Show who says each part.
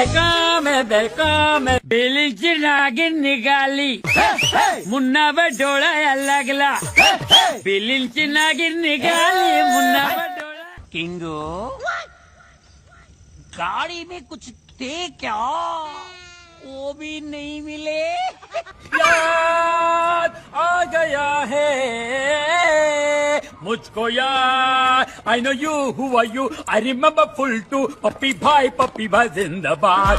Speaker 1: बेकाम बिलीची नागिन निघाली मुन्नावर डोळा लागला बिलीची नागिन निघाली मुन्नावर डोळा किंगो गाड़ी में कुछ थे क्या वो भी नहीं मिले याद आ गया है मुझको याद आई no you who are you I remember full to Pappi भाई जिंदाबाद